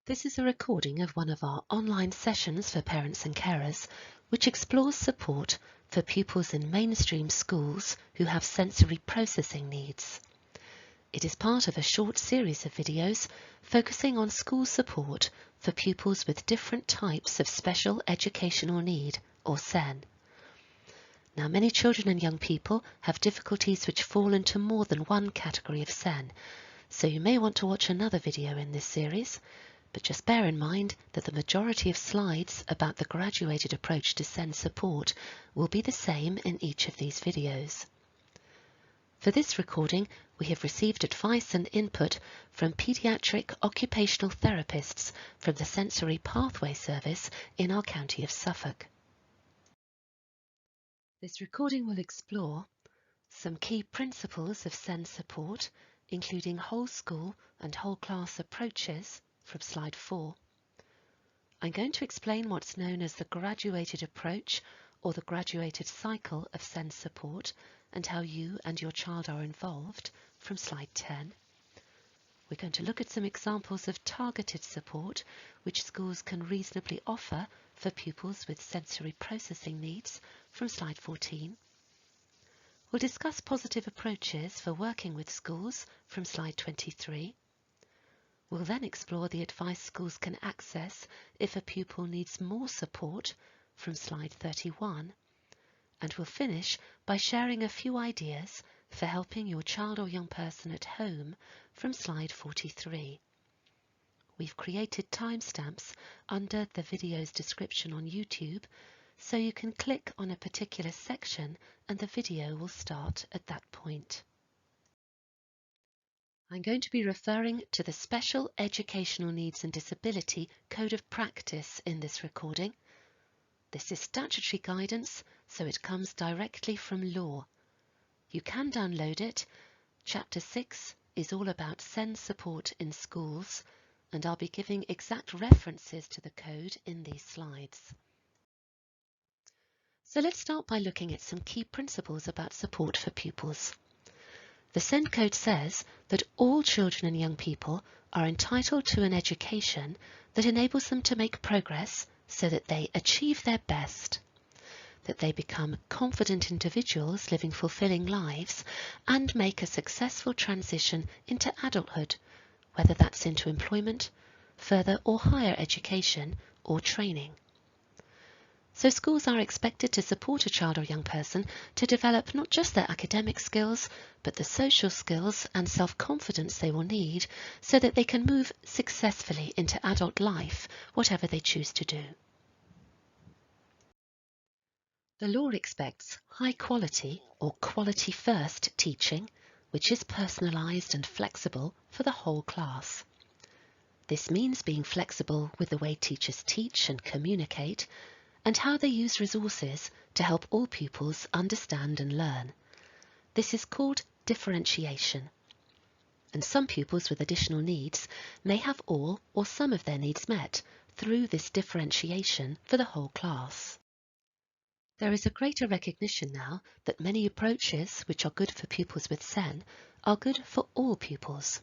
This is a recording of one of our online sessions for parents and carers, which explores support for pupils in mainstream schools who have sensory processing needs. It is part of a short series of videos focusing on school support for pupils with different types of special educational need, or SEN. Now, many children and young people have difficulties which fall into more than one category of SEN, so you may want to watch another video in this series. But just bear in mind that the majority of slides about the graduated approach to SEN support will be the same in each of these videos. For this recording, we have received advice and input from paediatric occupational therapists from the Sensory Pathway Service in our county of Suffolk. This recording will explore some key principles of SEN support, including whole school and whole class approaches, from slide 4. I'm going to explain what's known as the graduated approach or the graduated cycle of SEN support and how you and your child are involved, from slide 10. We're going to look at some examples of targeted support which schools can reasonably offer for pupils with sensory processing needs, from slide 14. We'll discuss positive approaches for working with schools, from slide 23. We'll then explore the advice schools can access if a pupil needs more support, from slide 31, and we'll finish by sharing a few ideas for helping your child or young person at home, from slide 43. We've created timestamps under the video's description on YouTube, so you can click on a particular section and the video will start at that point. I'm going to be referring to the Special Educational Needs and Disability Code of Practice in this recording. This is statutory guidance, so it comes directly from law. You can download it. Chapter 6 is all about SEN support in schools, and I'll be giving exact references to the code in these slides. So let's start by looking at some key principles about support for pupils. The SEN Code says that all children and young people are entitled to an education that enables them to make progress so that they achieve their best, that they become confident individuals living fulfilling lives and make a successful transition into adulthood, whether that's into employment, further or higher education or training. So schools are expected to support a child or young person to develop not just their academic skills, but the social skills and self-confidence they will need so that they can move successfully into adult life, whatever they choose to do. The law expects high quality or quality first teaching, which is personalised and flexible for the whole class. This means being flexible with the way teachers teach and communicate, and how they use resources to help all pupils understand and learn. This is called differentiation. And some pupils with additional needs may have all or some of their needs met through this differentiation for the whole class. There is a greater recognition now that many approaches which are good for pupils with SEN are good for all pupils.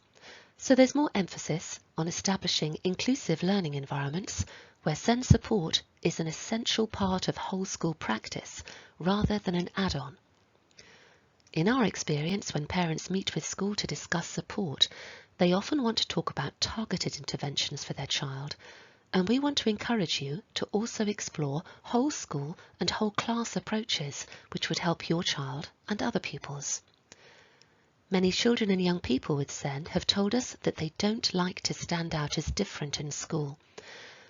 So there's more emphasis on establishing inclusive learning environments where SEN support is an essential part of whole school practice rather than an add-on. In our experience, when parents meet with school to discuss support, they often want to talk about targeted interventions for their child, and we want to encourage you to also explore whole school and whole class approaches which would help your child and other pupils. Many children and young people with SEN have told us that they don't like to stand out as different in school.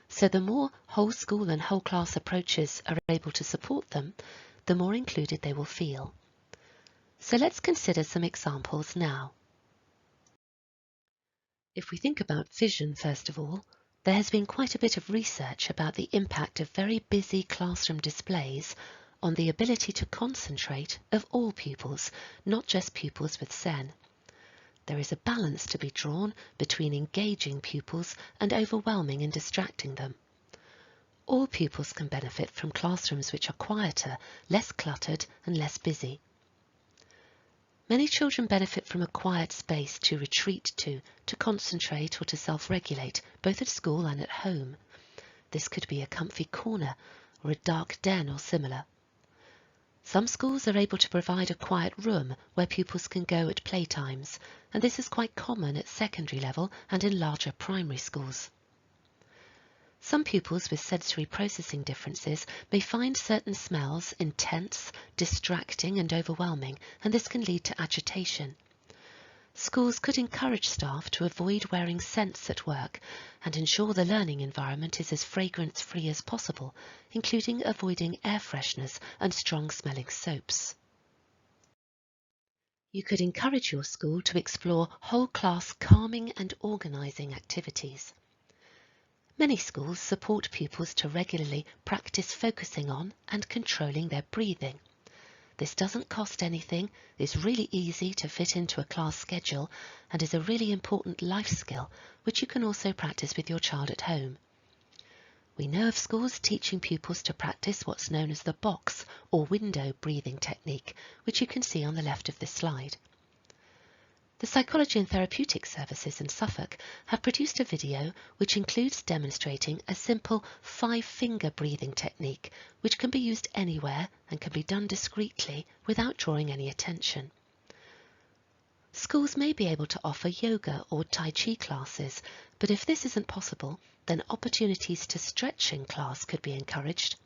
So the more whole school and whole class approaches are able to support them, the more included they will feel. So let's consider some examples now. If we think about vision first of all, there has been quite a bit of research about the impact of very busy classroom displays on the ability to concentrate of all pupils, not just pupils with SEN. There is a balance to be drawn between engaging pupils and overwhelming and distracting them. All pupils can benefit from classrooms which are quieter, less cluttered and less busy. Many children benefit from a quiet space to retreat to concentrate or to self-regulate, both at school and at home. This could be a comfy corner or a dark den or similar. Some schools are able to provide a quiet room where pupils can go at playtimes, and this is quite common at secondary level and in larger primary schools. Some pupils with sensory processing differences may find certain smells intense, distracting and overwhelming, and this can lead to agitation. Schools could encourage staff to avoid wearing scents at work and ensure the learning environment is as fragrance-free as possible, including avoiding air fresheners and strong-smelling soaps. You could encourage your school to explore whole-class calming and organising activities. Many schools support pupils to regularly practice focusing on and controlling their breathing. This doesn't cost anything, is really easy to fit into a class schedule, and is a really important life skill which you can also practice with your child at home. We know of schools teaching pupils to practice what's known as the box or window breathing technique, which you can see on the left of this slide. The Psychology and Therapeutic Services in Suffolk have produced a video which includes demonstrating a simple 5-finger breathing technique which can be used anywhere and can be done discreetly without drawing any attention. Schools may be able to offer yoga or Tai Chi classes, but if this isn't possible, then opportunities to stretch in class could be encouraged.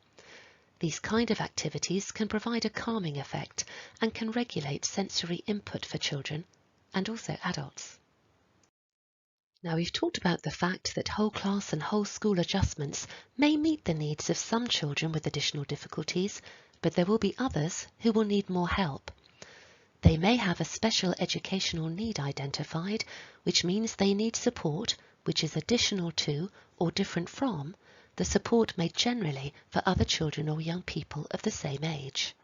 These kind of activities can provide a calming effect and can regulate sensory input for children and also adults. Now, we've talked about the fact that whole class and whole school adjustments may meet the needs of some children with additional difficulties, but there will be others who will need more help. They may have a special educational need identified, which means they need support which is additional to or different from the support made generally for other children or young people of the same age.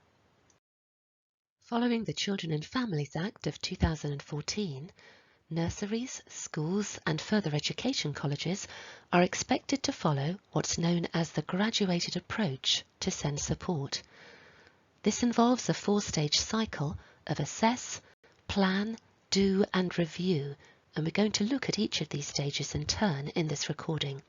Following the Children and Families Act of 2014, nurseries, schools and further education colleges are expected to follow what's known as the graduated approach to SEN support. This involves a 4-stage cycle of assess, plan, do and review, and we're going to look at each of these stages in turn in this recording.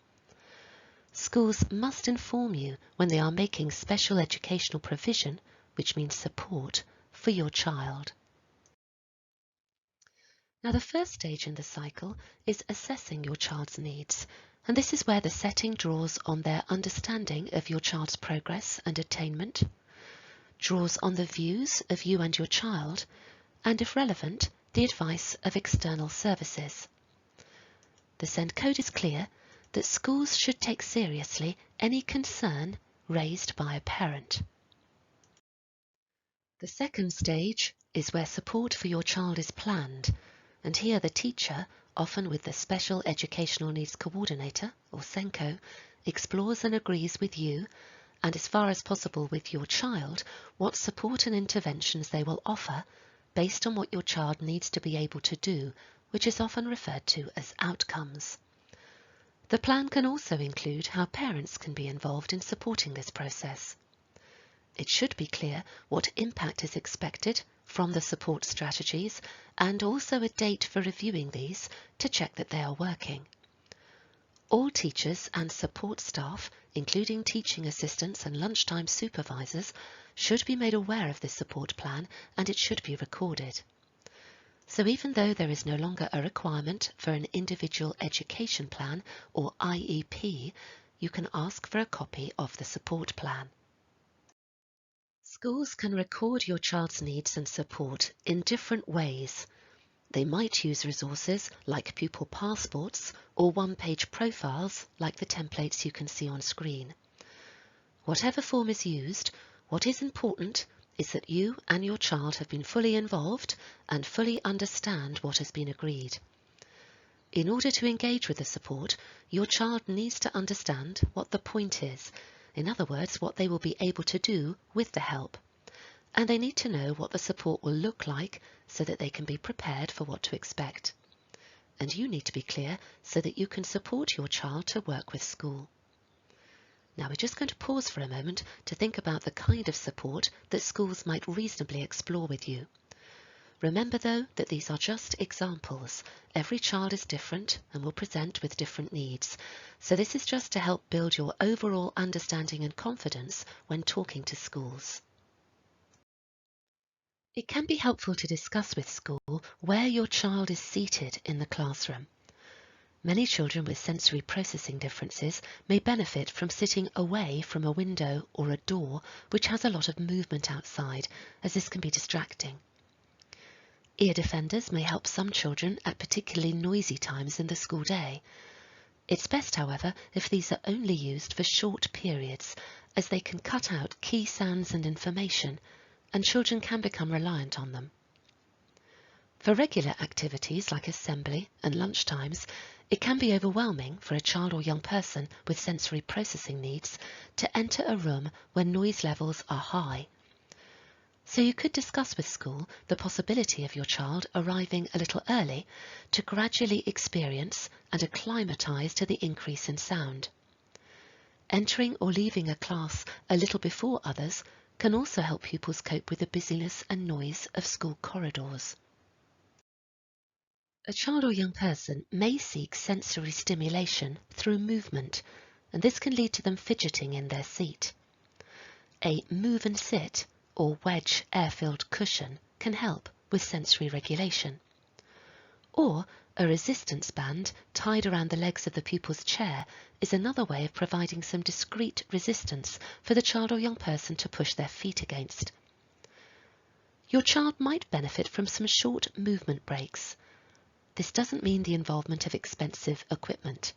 Schools must inform you when they are making special educational provision, which means support, for your child. Now, the first stage in the cycle is assessing your child's needs, and this is where the setting draws on their understanding of your child's progress and attainment, draws on the views of you and your child, and if relevant, the advice of external services. The SEN code is clear that schools should take seriously any concern raised by a parent. The second stage is where support for your child is planned, and here the teacher, often with the Special Educational Needs Coordinator, or SENCO, explores and agrees with you, and as far as possible with your child, what support and interventions they will offer based on what your child needs to be able to do, which is often referred to as outcomes. The plan can also include how parents can be involved in supporting this process. It should be clear what impact is expected from the support strategies and also a date for reviewing these to check that they are working. All teachers and support staff, including teaching assistants and lunchtime supervisors, should be made aware of this support plan and it should be recorded. So even though there is no longer a requirement for an individual education plan or IEP, you can ask for a copy of the support plan. Schools can record your child's needs and support in different ways. They might use resources like pupil passports or one-page profiles like the templates you can see on screen. Whatever form is used, what is important is that you and your child have been fully involved and fully understand what has been agreed. In order to engage with the support, your child needs to understand what the point is, in other words, what they will be able to do with the help. And they need to know what the support will look like so that they can be prepared for what to expect. And you need to be clear so that you can support your child to work with school. Now we're just going to pause for a moment to think about the kind of support that schools might reasonably explore with you. Remember though that these are just examples. Every child is different and will present with different needs, so this is just to help build your overall understanding and confidence when talking to schools. It can be helpful to discuss with school where your child is seated in the classroom. Many children with sensory processing differences may benefit from sitting away from a window or a door which has a lot of movement outside, as this can be distracting. Ear defenders may help some children at particularly noisy times in the school day. It's best, however, if these are only used for short periods, as they can cut out key sounds and information, and children can become reliant on them. For regular activities like assembly and lunch times, it can be overwhelming for a child or young person with sensory processing needs to enter a room where noise levels are high. So you could discuss with school the possibility of your child arriving a little early to gradually experience and acclimatise to the increase in sound. Entering or leaving a class a little before others can also help pupils cope with the busyness and noise of school corridors. A child or young person may seek sensory stimulation through movement, and this can lead to them fidgeting in their seat. A move and sit or wedge air-filled cushion can help with sensory regulation. Or a resistance band tied around the legs of the pupil's chair is another way of providing some discrete resistance for the child or young person to push their feet against. Your child might benefit from some short movement breaks. This doesn't mean the involvement of expensive equipment.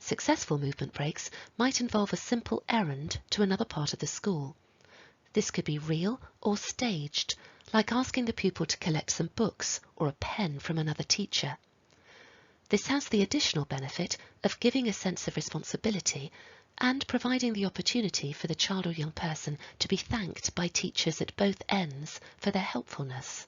Successful movement breaks might involve a simple errand to another part of the school. This could be real or staged, like asking the pupil to collect some books or a pen from another teacher. This has the additional benefit of giving a sense of responsibility and providing the opportunity for the child or young person to be thanked by teachers at both ends for their helpfulness.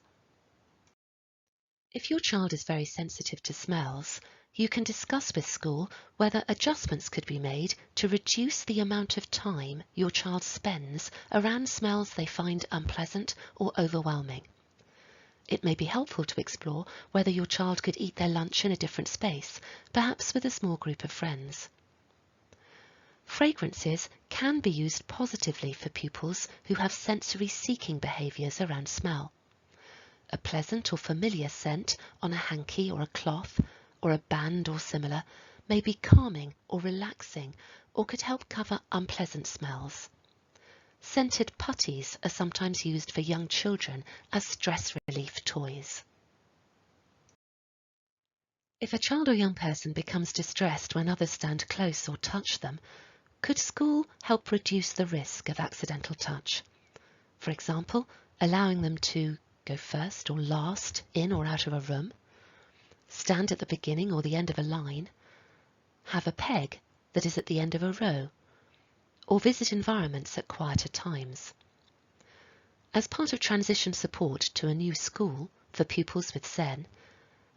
If your child is very sensitive to smells, you can discuss with school whether adjustments could be made to reduce the amount of time your child spends around smells they find unpleasant or overwhelming. It may be helpful to explore whether your child could eat their lunch in a different space, perhaps with a small group of friends. Fragrances can be used positively for pupils who have sensory seeking behaviours around smell. A pleasant or familiar scent on a hanky or a cloth, or a band or similar, may be calming or relaxing, or could help cover unpleasant smells. Scented putties are sometimes used for young children as stress relief toys. If a child or young person becomes distressed when others stand close or touch them, could school help reduce the risk of accidental touch? For example, allowing them to go first or last in or out of a room, stand at the beginning or the end of a line, have a peg that is at the end of a row, or visit environments at quieter times. As part of transition support to a new school for pupils with SEN,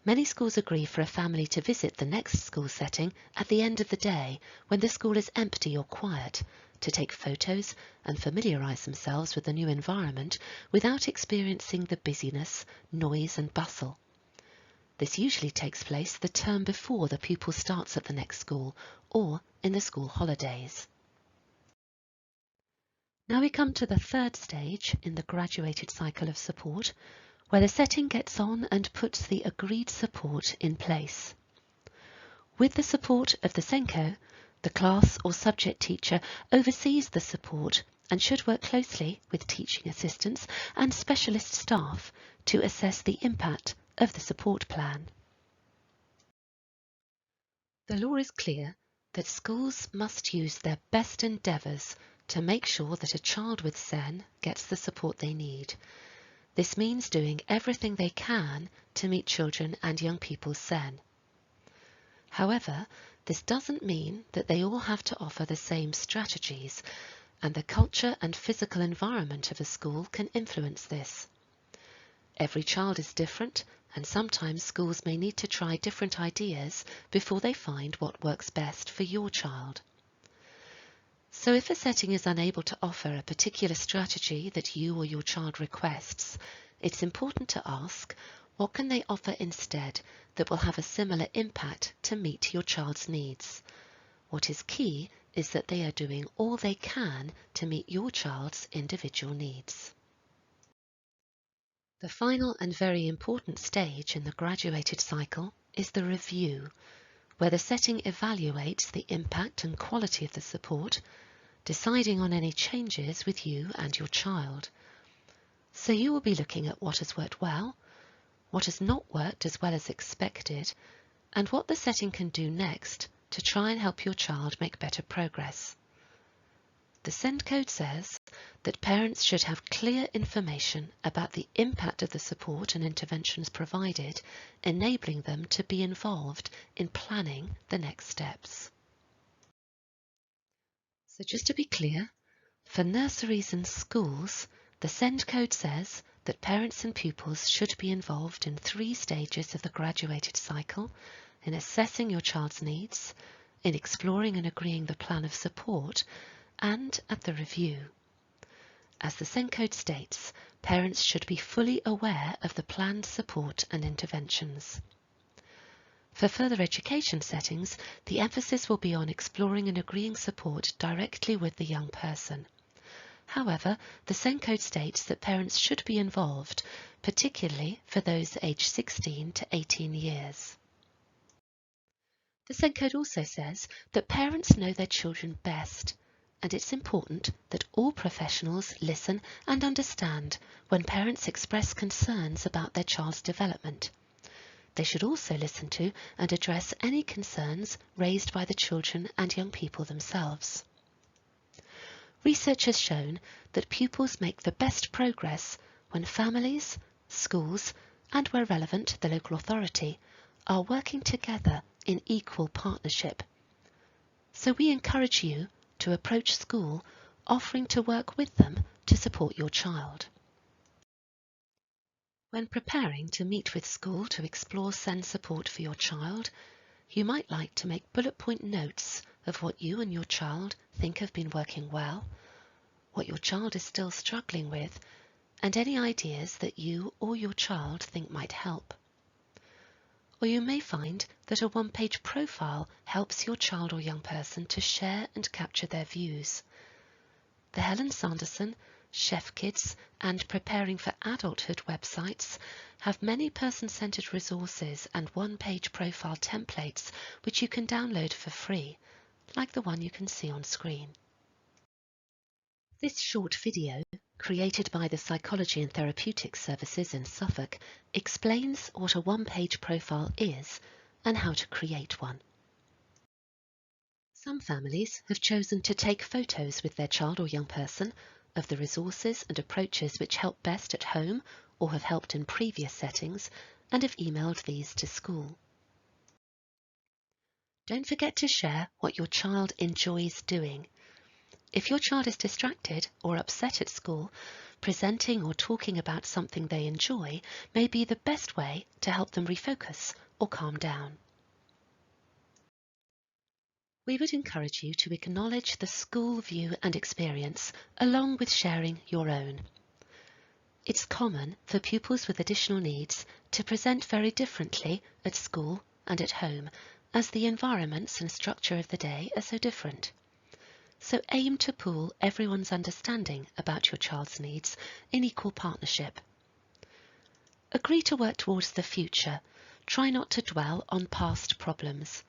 many schools agree for a family to visit the next school setting at the end of the day when the school is empty or quiet, to take photos and familiarise themselves with the new environment without experiencing the busyness, noise and bustle. This usually takes place the term before the pupil starts at the next school or in the school holidays. Now we come to the third stage in the graduated cycle of support, where the setting gets on and puts the agreed support in place. With the support of the SENCO, the class or subject teacher oversees the support and should work closely with teaching assistants and specialist staff to assess the impact of the support plan. The law is clear that schools must use their best endeavours to make sure that a child with SEN gets the support they need. This means doing everything they can to meet children and young people's SEN. However, this doesn't mean that they all have to offer the same strategies, and the culture and physical environment of a school can influence this. Every child is different, and sometimes schools may need to try different ideas before they find what works best for your child. So if a setting is unable to offer a particular strategy that you or your child requests, it's important to ask, what can they offer instead that will have a similar impact to meet your child's needs? What is key is that they are doing all they can to meet your child's individual needs. The final and very important stage in the graduated cycle is the review, where the setting evaluates the impact and quality of the support, deciding on any changes with you and your child. So you will be looking at what has worked well, what has not worked as well as expected, and what the setting can do next to try and help your child make better progress. The SEN code says that parents should have clear information about the impact of the support and interventions provided, enabling them to be involved in planning the next steps. So just to be clear, for nurseries and schools, the SEN code says that parents and pupils should be involved in 3 stages of the graduated cycle: in assessing your child's needs, in exploring and agreeing the plan of support, and at the review. As the SEN code states, parents should be fully aware of the planned support and interventions. For further education settings, the emphasis will be on exploring and agreeing support directly with the young person. However, the SEN code states that parents should be involved, particularly for those aged 16 to 18 years. The SEN code also says that parents know their children best, and it's important that all professionals listen and understand when parents express concerns about their child's development. They should also listen to and address any concerns raised by the children and young people themselves. Research has shown that pupils make the best progress when families, schools, and where relevant, the local authority, are working together in equal partnership. So we encourage you to approach school, offering to work with them to support your child. When preparing to meet with school to explore SEN support for your child, you might like to make bullet point notes of what you and your child think have been working well, what your child is still struggling with, and any ideas that you or your child think might help. Or you may find that a one-page profile helps your child or young person to share and capture their views. The Helen Sanderson, Chef Kids, and Preparing for Adulthood websites have many person-centered resources and one-page profile templates which you can download for free, like the one you can see on screen. This short video, created by the Psychology and Therapeutics Services in Suffolk, explains what a one-page profile is and how to create one. Some families have chosen to take photos with their child or young person of the resources and approaches which help best at home or have helped in previous settings, and have emailed these to school. Don't forget to share what your child enjoys doing. If your child is distracted or upset at school, presenting or talking about something they enjoy may be the best way to help them refocus or calm down. We would encourage you to acknowledge the school view and experience along with sharing your own. It's common for pupils with additional needs to present very differently at school and at home, as the environments and structure of the day are so different. So aim to pool everyone's understanding about your child's needs in equal partnership. Agree to work towards the future. Try not to dwell on past problems.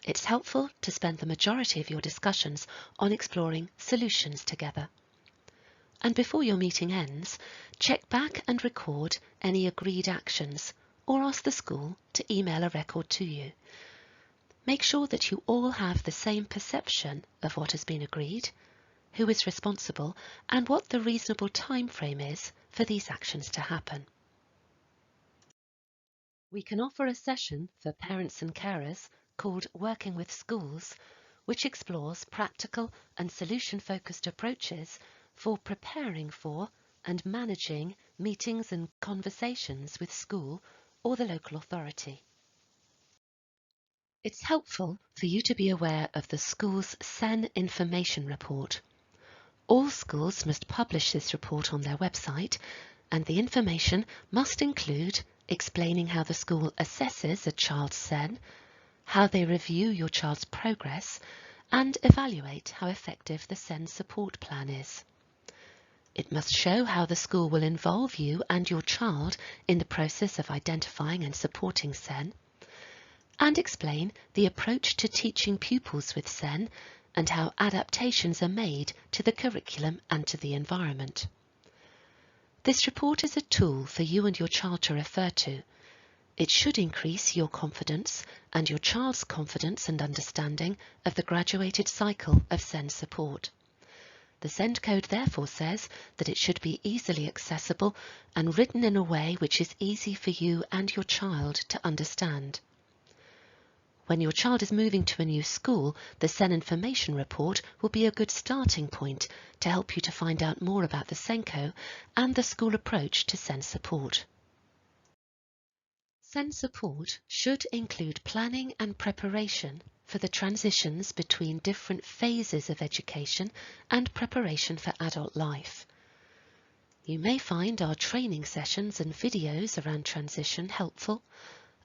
It's helpful to spend the majority of your discussions on exploring solutions together. And before your meeting ends, check back and record any agreed actions, or ask the school to email a record to you. Make sure that you all have the same perception of what has been agreed, who is responsible, and what the reasonable time frame is for these actions to happen. We can offer a session for parents and carers called Working with Schools, which explores practical and solution-focused approaches for preparing for and managing meetings and conversations with school or the local authority. It's helpful for you to be aware of the school's SEN information report. All schools must publish this report on their website, and the information must include explaining how the school assesses a child's SEN, how they review your child's progress, and evaluate how effective the SEN support plan is. It must show how the school will involve you and your child in the process of identifying and supporting SEN, and explain the approach to teaching pupils with SEN and how adaptations are made to the curriculum and to the environment. This report is a tool for you and your child to refer to. It should increase your confidence and your child's confidence and understanding of the graduated cycle of SEN support. The SEN code therefore says that it should be easily accessible and written in a way which is easy for you and your child to understand. When your child is moving to a new school, the SEN information report will be a good starting point to help you to find out more about the SENCO and the school approach to SEN support. SEN support should include planning and preparation for the transitions between different phases of education and preparation for adult life. You may find our training sessions and videos around transition helpful,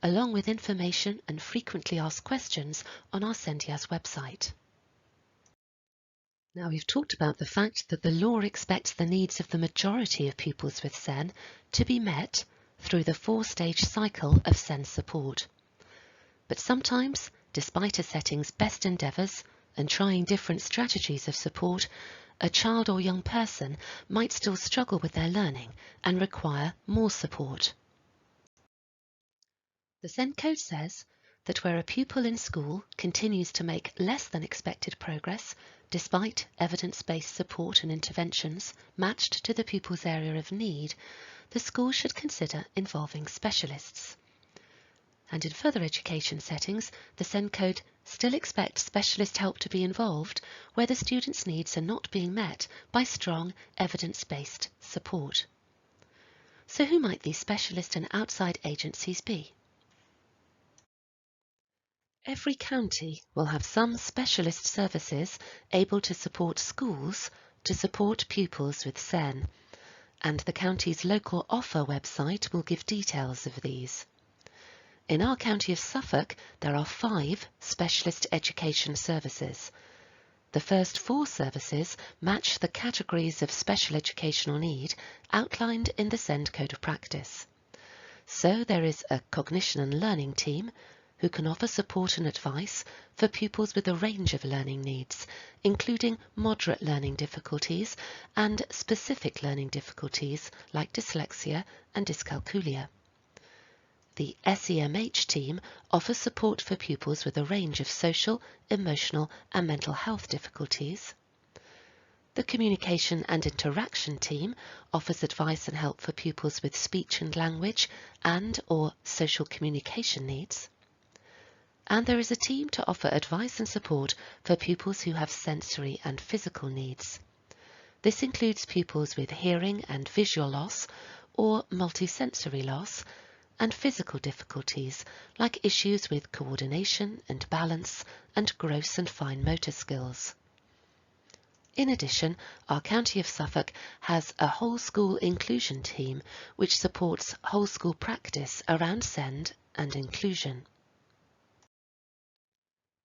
along with information and frequently asked questions on our Sendias website. Now, we've talked about the fact that the law expects the needs of the majority of pupils with SEN to be met through the 4-stage cycle of SEN support. But sometimes, despite a setting's best endeavours and trying different strategies of support, a child or young person might still struggle with their learning and require more support. The SEN code says that where a pupil in school continues to make less than expected progress, despite evidence-based support and interventions matched to the pupil's area of need, the school should consider involving specialists. And in further education settings, the SEN code still expects specialist help to be involved where the student's needs are not being met by strong evidence-based support. So who might these specialist and outside agencies be? Every county will have some specialist services able to support schools to support pupils with SEN, and the county's local offer website will give details of these. In our county of Suffolk, there are 5 specialist education services. The first 4 services match the categories of special educational need outlined in the SEN Code of Practice. So there is a cognition and learning team who can offer support and advice for pupils with a range of learning needs, including moderate learning difficulties and specific learning difficulties like dyslexia and dyscalculia. The SEMH team offers support for pupils with a range of social, emotional and mental health difficulties. The Communication and Interaction team offers advice and help for pupils with speech and language and/or social communication needs. And there is a team to offer advice and support for pupils who have sensory and physical needs. This includes pupils with hearing and visual loss or multisensory loss, and physical difficulties like issues with coordination and balance and gross and fine motor skills. In addition, our County of Suffolk has a whole school inclusion team which supports whole school practice around SEND and inclusion.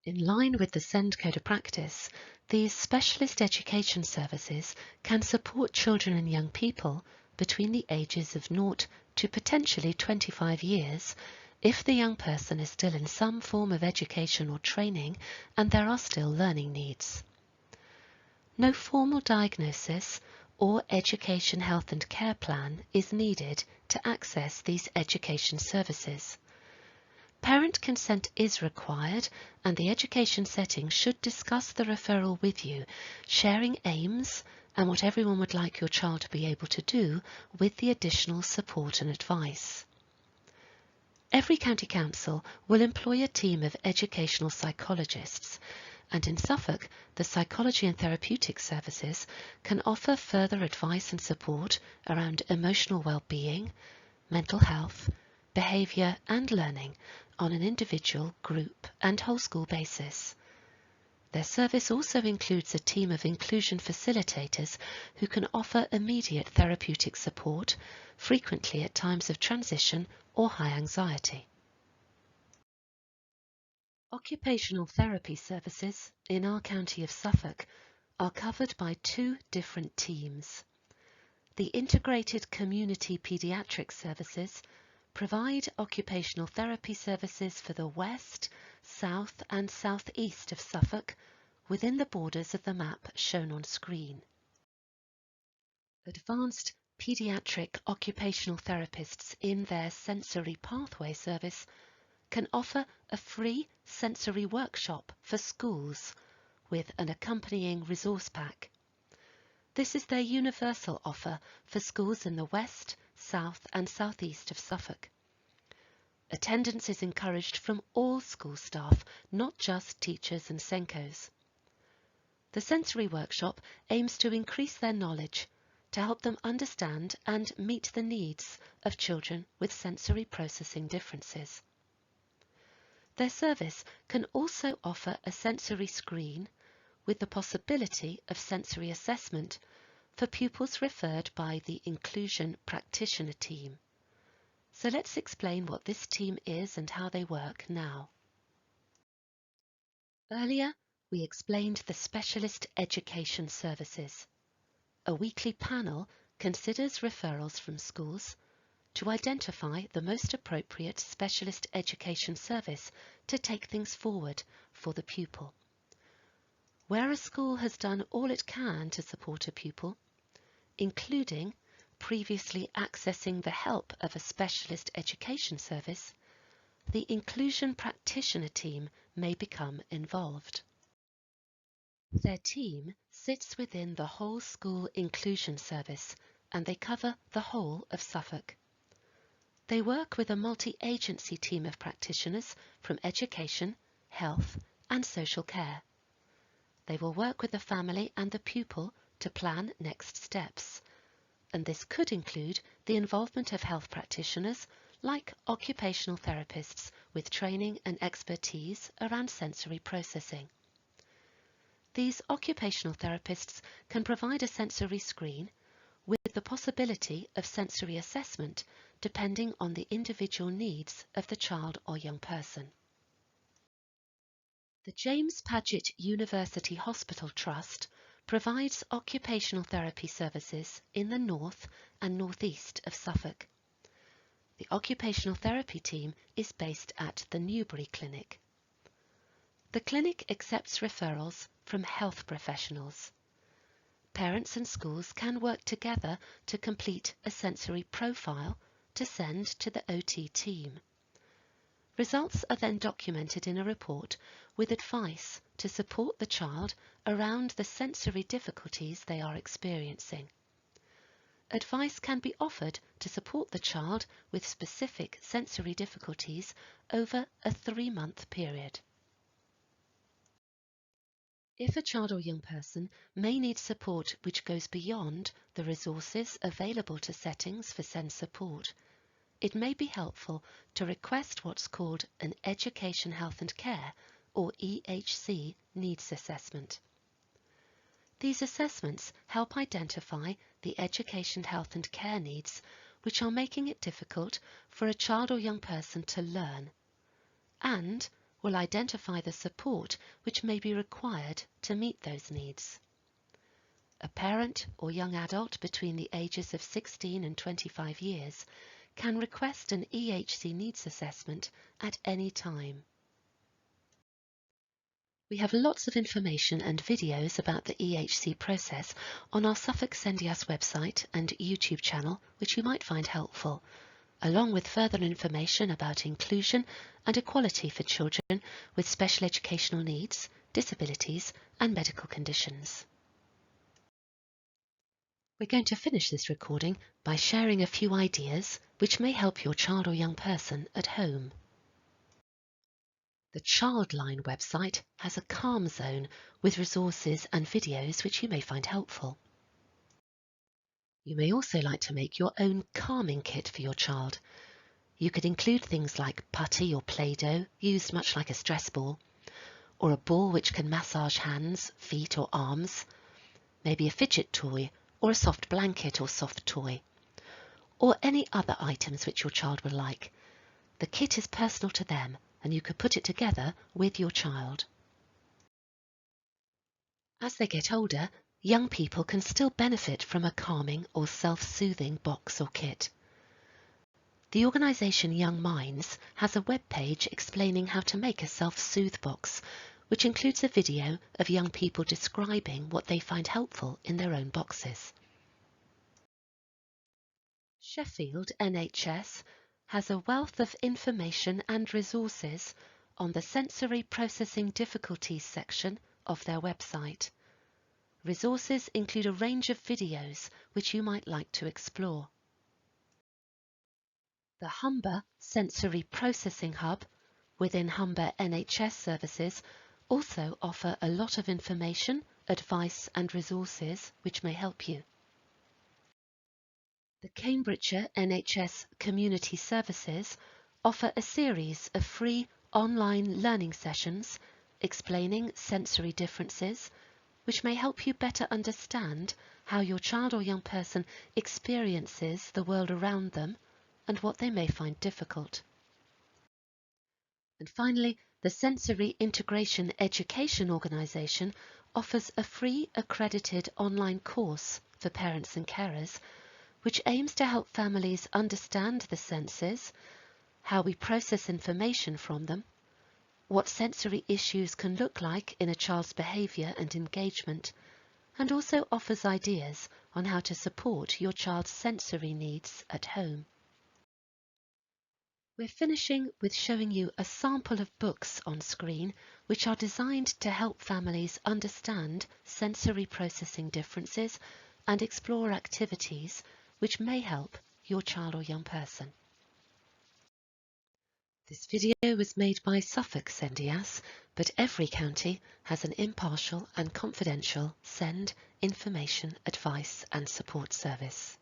In line with the SEND Code of Practice, these specialist education services can support children and young people between the ages of 0 to potentially 25 years if the young person is still in some form of education or training and there are still learning needs. No formal diagnosis or education, health and care plan is needed to access these education services. Parent consent is required and the education setting should discuss the referral with you, sharing aims and what everyone would like your child to be able to do with the additional support and advice. Every county council will employ a team of educational psychologists, and in Suffolk, the Psychology and Therapeutic Services can offer further advice and support around emotional well-being, mental health, behaviour and learning on an individual, group and whole school basis. Their service also includes a team of inclusion facilitators who can offer immediate therapeutic support, frequently at times of transition or high anxiety. Occupational therapy services in our county of Suffolk are covered by two different teams. The Integrated Community Paediatric Services provide occupational therapy services for the west, south and southeast of Suffolk within the borders of the map shown on screen. Advanced paediatric occupational therapists in their sensory pathway service can offer a free sensory workshop for schools with an accompanying resource pack. This is their universal offer for schools in the west, south and southeast of Suffolk. Attendance is encouraged from all school staff, not just teachers and SENCOs. The sensory workshop aims to increase their knowledge, to help them understand and meet the needs of children with sensory processing differences. Their service can also offer a sensory screen with the possibility of sensory assessment for pupils referred by the Inclusion Practitioner Team. So let's explain what this team is and how they work now. Earlier, we explained the Specialist Education Services. A weekly panel considers referrals from schools to identify the most appropriate specialist education service to take things forward for the pupil. Where a school has done all it can to support a pupil, including previously accessing the help of a specialist education service, the Inclusion Practitioner Team may become involved. Their team sits within the whole school inclusion service and they cover the whole of Suffolk. They work with a multi-agency team of practitioners from education, health and social care. They will work with the family and the pupil to plan next steps, and this could include the involvement of health practitioners like occupational therapists with training and expertise around sensory processing. These occupational therapists can provide a sensory screen with the possibility of sensory assessment depending on the individual needs of the child or young person. The James Paget University Hospital Trust provides occupational therapy services in the north and northeast of Suffolk. The occupational therapy team is based at the Newbury Clinic. The clinic accepts referrals from health professionals. Parents and schools can work together to complete a sensory profile to send to the OT team. Results are then documented in a report with advice to support the child around the sensory difficulties they are experiencing. Advice can be offered to support the child with specific sensory difficulties over a 3-month period. If a child or young person may need support which goes beyond the resources available to settings for SEN support, it may be helpful to request what's called an Education, Health and Care, or EHC, needs assessment. These assessments help identify the education, health and care needs which are making it difficult for a child or young person to learn, and will identify the support which may be required to meet those needs. A parent or young adult between the ages of 16 and 25 years can request an EHC needs assessment at any time. We have lots of information and videos about the EHC process on our Suffolk Sendias website and YouTube channel, which you might find helpful, along with further information about inclusion and equality for children with special educational needs, disabilities and medical conditions. We're going to finish this recording by sharing a few ideas which may help your child or young person at home. The Childline website has a calm zone with resources and videos which you may find helpful. You may also like to make your own calming kit for your child. You could include things like putty or Play-Doh, used much like a stress ball, or a ball which can massage hands, feet or arms, maybe a fidget toy or a soft blanket or soft toy, or any other items which your child will like. The kit is personal to them and you could put it together with your child. As they get older, young people can still benefit from a calming or self-soothing box or kit. The organisation Young Minds has a web page explaining how to make a self-soothe box, which includes a video of young people describing what they find helpful in their own boxes. Sheffield NHS has a wealth of information and resources on the sensory processing difficulties section of their website. Resources include a range of videos which you might like to explore. The Humber Sensory Processing Hub within Humber NHS services also offer a lot of information, advice and resources which may help you. The Cambridgeshire NHS Community Services offer a series of free online learning sessions explaining sensory differences, which may help you better understand how your child or young person experiences the world around them and what they may find difficult. And finally, the Sensory Integration Education Organisation offers a free accredited online course for parents and carers, which aims to help families understand the senses, how we process information from them, what sensory issues can look like in a child's behaviour and engagement, and also offers ideas on how to support your child's sensory needs at home. We're finishing with showing you a sample of books on screen which are designed to help families understand sensory processing differences and explore activities which may help your child or young person. This video was made by Suffolk SENDIAS, but every county has an impartial and confidential SEND information, advice and support service.